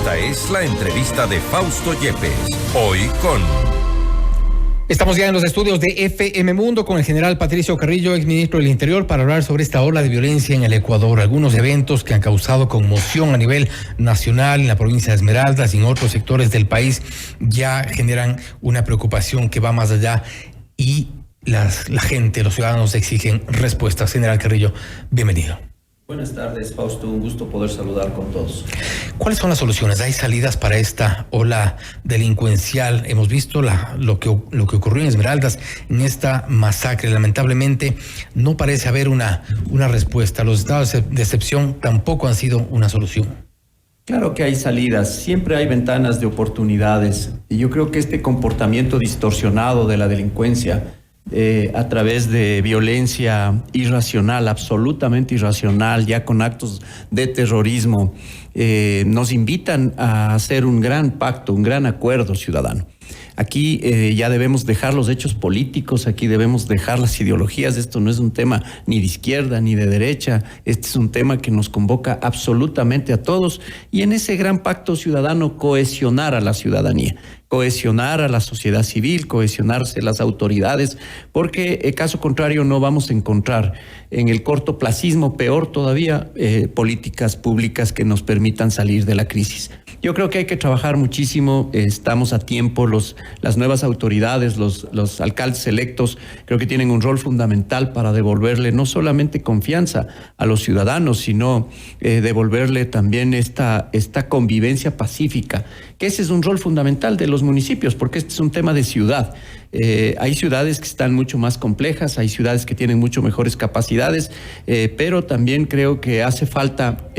Esta es la entrevista de Fausto Yepes. Hoy con... Estamos ya en los estudios de FM Mundo con el general Patricio Carrillo, exministro del Interior, para hablar sobre esta ola de violencia en el Ecuador. Algunos eventos que han causado conmoción a nivel nacional en la provincia de Esmeraldas y en otros sectores del país ya generan una preocupación que va más allá y la gente, los ciudadanos exigen respuestas. General Carrillo, bienvenido. Buenas tardes, Fausto. Un gusto poder saludar con todos. ¿Cuáles son las soluciones? ¿Hay salidas para esta ola delincuencial? Hemos visto lo que ocurrió en Esmeraldas, en esta masacre. Lamentablemente no parece haber una respuesta. Los estados de excepción tampoco han sido una solución. Claro que hay salidas, siempre hay ventanas de oportunidades. Y yo creo que este comportamiento distorsionado de la delincuencia a través de violencia irracional, absolutamente irracional, ya con actos de terrorismo, nos invitan a hacer un gran pacto, un gran acuerdo ciudadano. Aquí ya debemos dejar los hechos políticos, aquí debemos dejar las ideologías. Esto no es un tema ni de izquierda ni de derecha, este es un tema que nos convoca absolutamente a todos y en ese gran pacto ciudadano cohesionar a la ciudadanía, cohesionar a la sociedad civil, cohesionarse las autoridades, porque caso contrario no vamos a encontrar en el cortoplacismo, peor todavía, políticas públicas que nos permitan salir de la crisis. Yo creo que hay que trabajar muchísimo, estamos a tiempo, las nuevas autoridades, los alcaldes electos, creo que tienen un rol fundamental para devolverle no solamente confianza a los ciudadanos, sino devolverle también esta convivencia pacífica, que ese es un rol fundamental de los municipios, porque este es un tema de ciudad. Hay ciudades que están mucho más complejas, hay ciudades que tienen mucho mejores capacidades, pero también creo que hace falta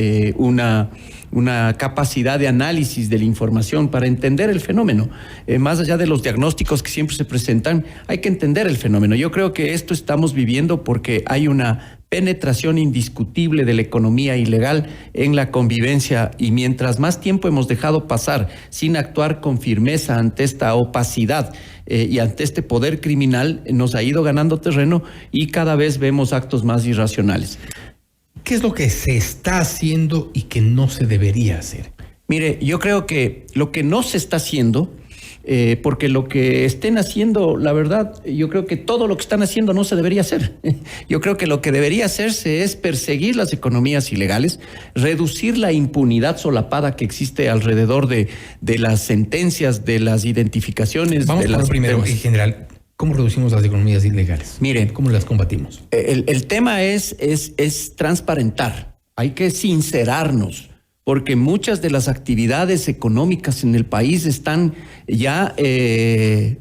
una capacidad de análisis de la información para entender el fenómeno. Más allá de los diagnósticos que siempre se presentan, hay que entender el fenómeno. Yo creo que esto estamos viviendo porque hay una penetración indiscutible de la economía ilegal en la convivencia y mientras más tiempo hemos dejado pasar sin actuar con firmeza ante esta opacidad y ante este poder criminal, nos ha ido ganando terreno y cada vez vemos actos más irracionales. ¿Qué es lo que se está haciendo y que no se debería hacer? Mire, yo creo que lo que no se está haciendo, porque lo que estén haciendo, la verdad, yo creo que todo lo que están haciendo no se debería hacer. Yo creo que lo que debería hacerse es perseguir las economías ilegales, reducir la impunidad solapada que existe alrededor de las sentencias, de las identificaciones. Vamos a ver primero, en general, ¿cómo reducimos las economías ilegales? Mire, ¿cómo las combatimos? El tema es transparentar. Hay que sincerarnos, porque muchas de las actividades económicas en el país están ya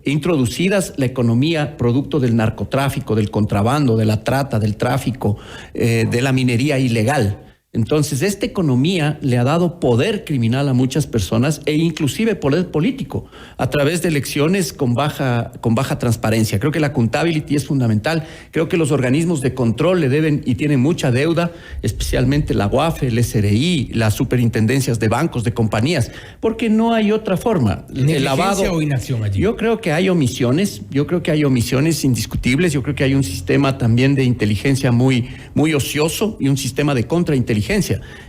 introducidas, la economía producto del narcotráfico, del contrabando, de la trata, del tráfico, de la minería ilegal. Entonces, esta economía le ha dado poder criminal a muchas personas e inclusive poder político a través de elecciones con baja transparencia. Creo que la accountability es fundamental. Creo que los organismos de control le deben y tienen mucha deuda, especialmente la UAFE, el SRI, las superintendencias de bancos, de compañías, porque no hay otra forma. ¿Negligencia el lavado o inacción allí? Yo creo que hay omisiones. Yo creo que hay omisiones indiscutibles. Yo creo que hay un sistema también de inteligencia muy ocioso y un sistema de contrainteligencia.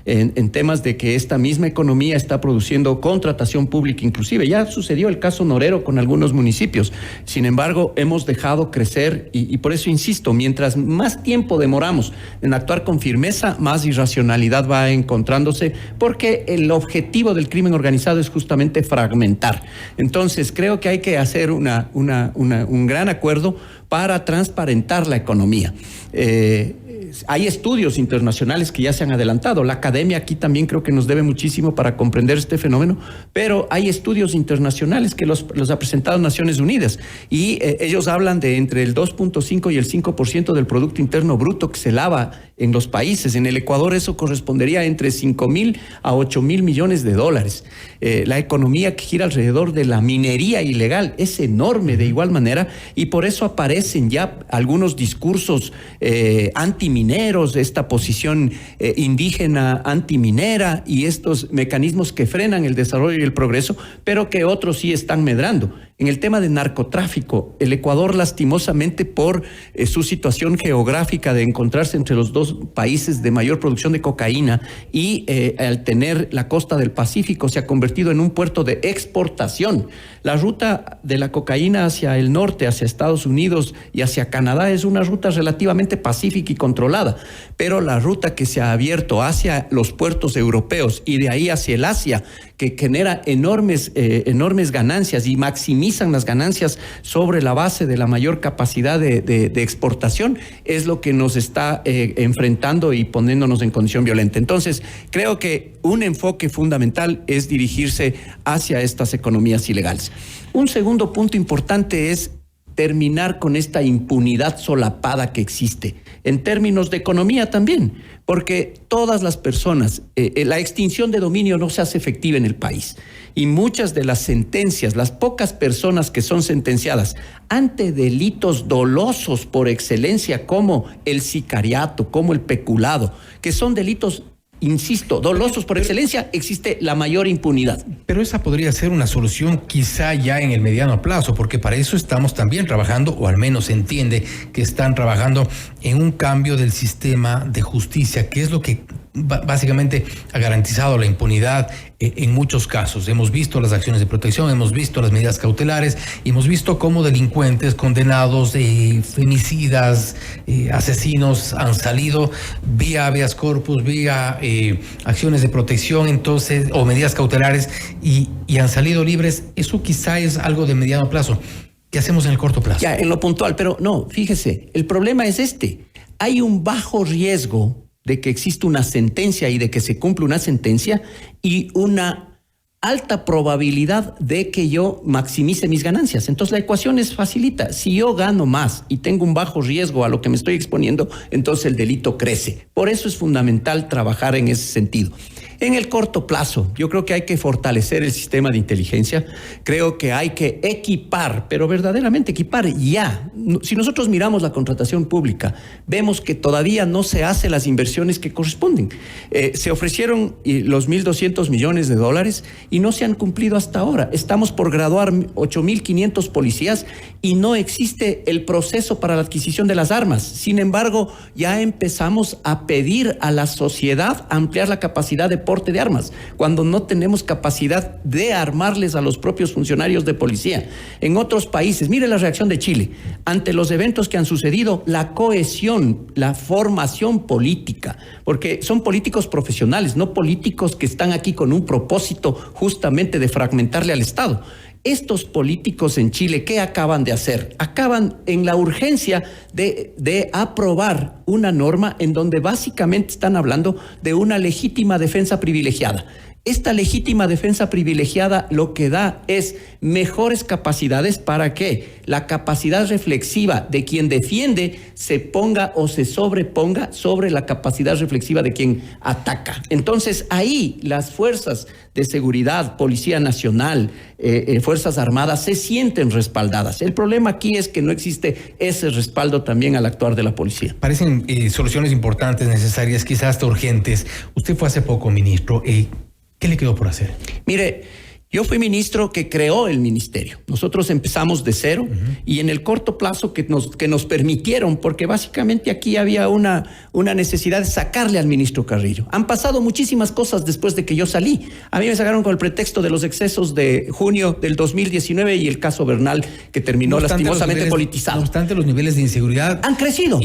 En temas de que esta misma economía está produciendo contratación pública inclusive. Ya sucedió el caso Norero con algunos municipios. Sin embargo, hemos dejado crecer y por eso insisto, mientras más tiempo demoramos en actuar con firmeza, más irracionalidad va encontrándose porque el objetivo del crimen organizado es justamente fragmentar. Entonces, creo que hay que hacer un gran acuerdo para transparentar la economía. Hay estudios internacionales que ya se han adelantado. La academia aquí también creo que nos debe muchísimo para comprender este fenómeno, pero hay estudios internacionales que los ha presentado Naciones Unidas y ellos hablan de entre el 2.5 y el 5% del Producto Interno Bruto que se lava en los países. En el Ecuador eso correspondería entre 5.000 a 8.000 millones de dólares. La economía que gira alrededor de la minería ilegal es enorme de igual manera y por eso aparecen ya algunos discursos antimineros antimineros, esta posición indígena antiminera y estos mecanismos que frenan el desarrollo y el progreso, pero que otros sí están medrando. En el tema de narcotráfico, el Ecuador, lastimosamente por su situación geográfica de encontrarse entre los dos países de mayor producción de cocaína y al tener la costa del Pacífico, se ha convertido en un puerto de exportación. La ruta de la cocaína hacia el norte, hacia Estados Unidos y hacia Canadá es una ruta relativamente pacífica y controlada, pero la ruta que se ha abierto hacia los puertos europeos y de ahí hacia el Asia, que genera enormes ganancias y maximizan las ganancias sobre la base de la mayor capacidad de exportación, es lo que nos está enfrentando y poniéndonos en condición violenta. Entonces, creo que un enfoque fundamental es dirigirse hacia estas economías ilegales. Un segundo punto importante es terminar con esta impunidad solapada que existe, en términos de economía también, porque todas las personas, la extinción de dominio no se hace efectiva en el país y muchas de las sentencias, las pocas personas que son sentenciadas ante delitos dolosos por excelencia como el sicariato, como el peculado, que son delitos, insisto, dolosos por excelencia, existe la mayor impunidad. Pero esa podría ser una solución quizá ya en el mediano plazo, porque para eso estamos también trabajando, o al menos se entiende que están trabajando en un cambio del sistema de justicia, que es lo que básicamente ha garantizado la impunidad en muchos casos. Hemos visto las acciones de protección, hemos visto las medidas cautelares, y hemos visto cómo delincuentes condenados, femicidas, asesinos han salido vía habeas corpus, vía acciones de protección, entonces, o medidas cautelares, y han salido libres. Eso quizá es algo de mediano plazo. ¿Qué hacemos en el corto plazo? Ya, en lo puntual, pero no, fíjese, el problema es este. Hay un bajo riesgo de que exista una sentencia y de que se cumpla una sentencia y una alta probabilidad de que yo maximice mis ganancias. Entonces la ecuación es facilita. Si yo gano más y tengo un bajo riesgo a lo que me estoy exponiendo, entonces el delito crece. Por eso es fundamental trabajar en ese sentido. En el corto plazo, yo creo que hay que fortalecer el sistema de inteligencia, creo que hay que equipar, pero verdaderamente equipar ya. Si nosotros miramos la contratación pública, vemos que todavía no se hacen las inversiones que corresponden. Se ofrecieron los 1.200 millones de dólares y no se han cumplido hasta ahora. Estamos por graduar 8.500 policías y no existe el proceso para la adquisición de las armas. Sin embargo, ya empezamos a pedir a la sociedad ampliar la capacidad de porte de armas, cuando no tenemos capacidad de armarles a los propios funcionarios de policía. En otros países, mire la reacción de Chile ante los eventos que han sucedido, la cohesión, la formación política, porque son políticos profesionales, no políticos que están aquí con un propósito justamente de fragmentarle al Estado. Estos políticos en Chile, ¿qué acaban de hacer? Acaban en la urgencia de aprobar una norma en donde básicamente están hablando de una legítima defensa privilegiada. Esta legítima defensa privilegiada lo que da es mejores capacidades para que la capacidad reflexiva de quien defiende se ponga o se sobreponga sobre la capacidad reflexiva de quien ataca. Entonces ahí las fuerzas de seguridad, Policía Nacional, Fuerzas Armadas se sienten respaldadas. El problema aquí es que no existe ese respaldo también al actuar de la policía. Parecen soluciones importantes, necesarias, quizás hasta urgentes. Usted fue hace poco ministro. ¿Qué le quedó por hacer? Mire, yo fui ministro que creó el ministerio. Nosotros empezamos de cero y en el corto plazo que nos permitieron, porque básicamente aquí había una necesidad de sacarle al ministro Carrillo. Han pasado muchísimas cosas después de que yo salí. A mí me sacaron con el pretexto de los excesos de junio del 2019 y el caso Bernal, que terminó lastimosamente politizado. No obstante, los niveles de inseguridad han crecido.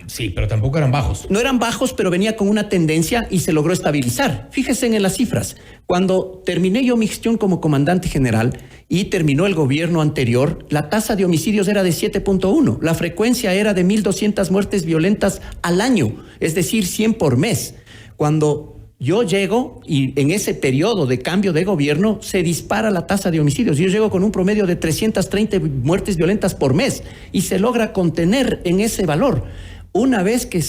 Sí, pero tampoco eran bajos. No eran bajos, pero venía con una tendencia y se logró estabilizar. Fíjense en las cifras. Cuando terminé yo mi gestión como comandante general y terminó el gobierno anterior, la tasa de homicidios era de 7.1. La frecuencia era de 1.200 muertes violentas al año, es decir, 100 por mes. Cuando yo llego y en ese periodo de cambio de gobierno se dispara la tasa de homicidios. Yo llego con un promedio de 330 muertes violentas por mes y se logra contener en ese valor. una vez que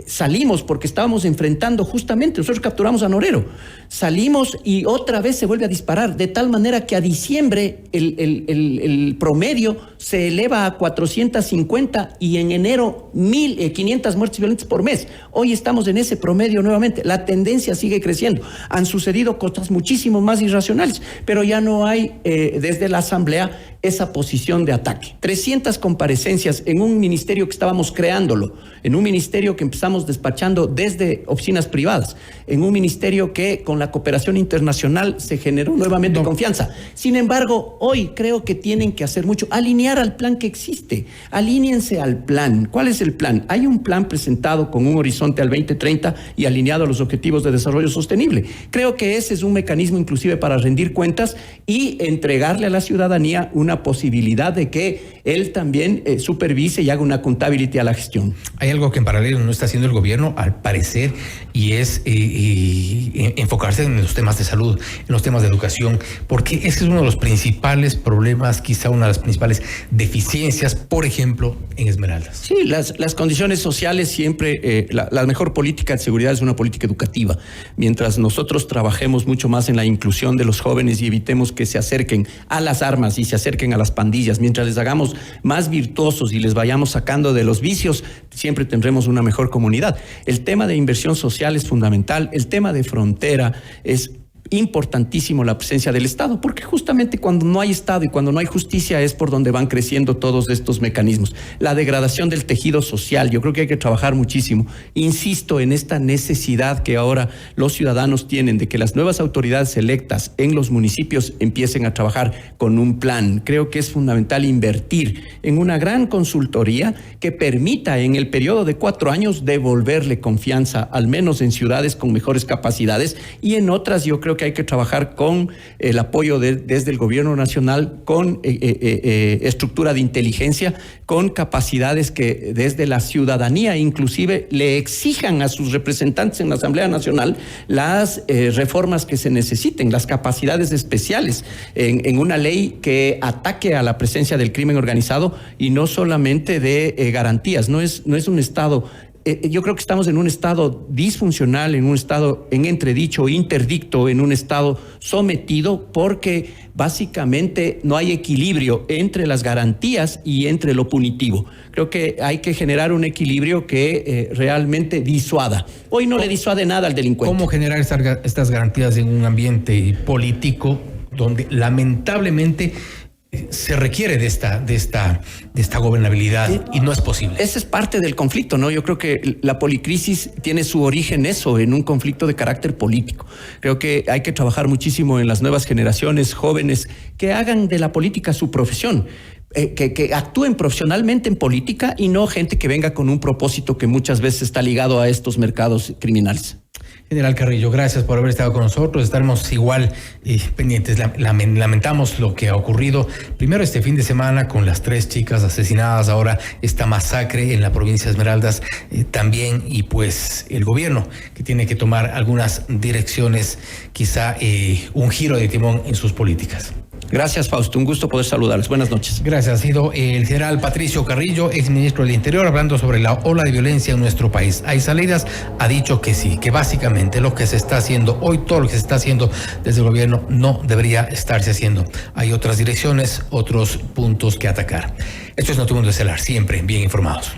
salimos, porque estábamos enfrentando justamente, nosotros capturamos a Norero, salimos y otra vez se vuelve a disparar, de tal manera que a diciembre el promedio se eleva a 450 y en enero 1.500 muertes violentas por mes. Hoy estamos en ese promedio nuevamente. La tendencia sigue creciendo. Han sucedido cosas muchísimo más irracionales, pero ya no hay desde la Asamblea esa posición de ataque. 300 comparecencias en un ministerio que estábamos creándolo, en un ministerio que empezamos despachando desde oficinas privadas, en un ministerio que con la cooperación internacional se generó nuevamente confianza. Sin embargo, hoy creo que tienen que hacer mucho, alinear al plan que existe. Alíñense al plan. ¿Cuál es el plan? Hay un plan presentado con un horizonte al 2030 y alineado a los objetivos de desarrollo sostenible. Creo que ese es un mecanismo inclusive para rendir cuentas y entregarle a la ciudadanía una posibilidad de que él también supervise y haga una accountability a la gestión. Hay algo que en paralelo no está haciendo el gobierno, al parecer, y es enfocarse en los temas de salud, en los temas de educación, porque ese es uno de los principales problemas, quizá una de las principales deficiencias, por ejemplo, en Esmeraldas. Sí, las condiciones sociales siempre, la mejor política de seguridad es una política educativa. Mientras nosotros trabajemos mucho más en la inclusión de los jóvenes y evitemos que se acerquen a las armas y se acerquen a las pandillas, mientras les hagamos más virtuosos y les vayamos sacando de los vicios, siempre tendremos una mejor comunidad. El tema de inversión social es fundamental, el tema de frontera es importantísimo, la presencia del Estado, porque justamente cuando no hay Estado y cuando no hay justicia es por donde van creciendo todos estos mecanismos. La degradación del tejido social, yo creo que hay que trabajar muchísimo. Insisto en esta necesidad que ahora los ciudadanos tienen de que las nuevas autoridades electas en los municipios empiecen a trabajar con un plan. Creo que es fundamental invertir en una gran consultoría que permita en el periodo de 4 años devolverle confianza, al menos en ciudades con mejores capacidades, y en otras yo creo que hay que trabajar con el apoyo desde el gobierno nacional, con estructura de inteligencia, con capacidades que desde la ciudadanía inclusive le exijan a sus representantes en la Asamblea Nacional las reformas que se necesiten, las capacidades especiales en una ley que ataque a la presencia del crimen organizado y no solamente de garantías. No es un Estado. Yo creo que estamos en un estado disfuncional, en un estado en entredicho, interdicto, en un estado sometido, porque básicamente no hay equilibrio entre las garantías y entre lo punitivo. Creo que hay que generar un equilibrio que realmente disuada. Hoy no le disuade nada al delincuente. ¿Cómo generar estas garantías en un ambiente político donde lamentablemente se requiere de esta gobernabilidad y no es posible? Ese es parte del conflicto, ¿no? Yo creo que la policrisis tiene su origen en un conflicto de carácter político. Creo que hay que trabajar muchísimo en las nuevas generaciones jóvenes que hagan de la política su profesión. Que actúen profesionalmente en política y no gente que venga con un propósito que muchas veces está ligado a estos mercados criminales. General Carrillo, gracias por haber estado con nosotros. Estaremos igual pendientes. Lamentamos lo que ha ocurrido primero este fin de semana con las 3 chicas asesinadas, ahora esta masacre en la provincia de Esmeraldas también, y pues el gobierno que tiene que tomar algunas direcciones, quizá un giro de timón en sus políticas. Gracias, Fausto. Un gusto poder saludarles. Buenas noches. Gracias. Ha sido el general Patricio Carrillo, exministro del Interior, hablando sobre la ola de violencia en nuestro país. ¿Hay salidas? Ha dicho que sí, que básicamente lo que se está haciendo hoy, todo lo que se está haciendo desde el gobierno, no debería estarse haciendo. Hay otras direcciones, otros puntos que atacar. Esto es Notimundo Estelar, siempre bien informados.